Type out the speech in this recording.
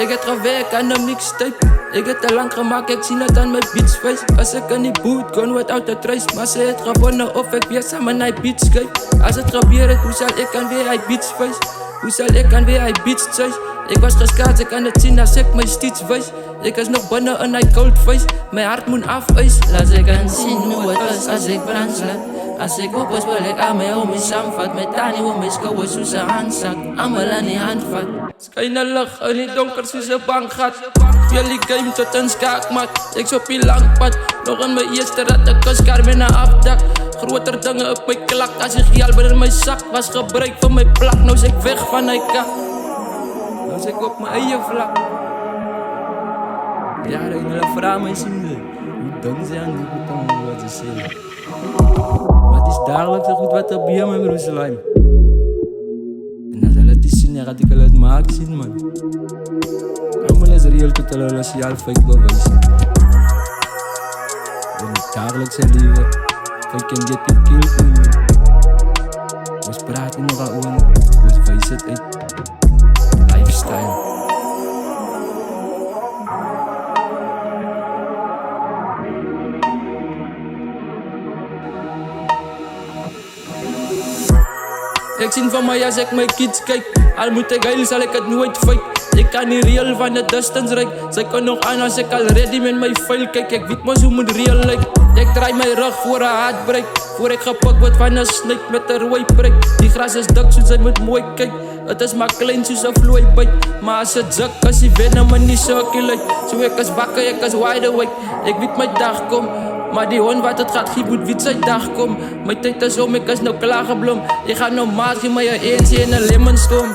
Ik het gewerkt aan een mixtape. Ik het te lang gemaakt, ik zie het aan mijn beatsface. Als ik in die boot kon, without a trace. Maar ze het gewonnen of ik weer samen naar beatscape. Als het gebeurt, hoe zal ik aan weer hij beatsface? Hoe zal ik aan weer hij beats chase? Ik was geskaad, ik kan het zien als ik mijn steeds wees. Ik is nog binnen in hij cold face. Mijn hart moet afeis. Laat ik aan zien hoe het is als ik brandsla. Als ik op is, wil ik aan mijn homies samenvat. Met Tani om mijn schouwen zoals een handzak. Allemaal aan die handvat. Schijne lucht in die donker zoals een bankgat. Jullie game tot een schaakmat. Ik op die lang pad. Nog in mijn eerste rat, ik was kar met een afdak. Groter dingen op mijn klak. Als ik geld in mijn zak was gebruikt voor mijn plak. Nou is ik weg van die kak. Nou is ik op mijn eigen vlak. Ja, dan hulle vra my zien. Hoe ding ze aan die goed om wat ze zeggen. Maar het is dagelijks goed wat er bij my broer Slime. En als hulle dit sien, dan gaat ek hulle het maak sien, man. Allemaal is real tot hulle sociaal fake bewys. In het dagelijkse leven, ik kan get you killed, man. Ons praat nog aan oor, ons wijs het uit. Lifestyle. Ik zie van mij als ik mijn kids kijk. Al moet ik huilen, zal ik het nooit fake. Ik kan niet real van de distance rijk. Zij kan nog aan als ik al ready met mijn file kijk. Ik weet maar hoe moet real lijkt. Ik draai mijn rug voor een hartbreak. Voor ik gepakt word van een snake met een rooi prik. Die gras is dik, zoals hij moet mooi kijken. Het is maar klein zoals een vlooibijt. Maar als het zak, als die venom me niet circulate. Zo ik is wakker, ik is wide awake. Ik weet mijn dag kom. Maar die hond wat het gaat giet moet wie zijn dag kom. Mijn tijd is om, ik is nou klaargeblom. Ik ga nou maat, geef mij een eentje in een lemonstorm.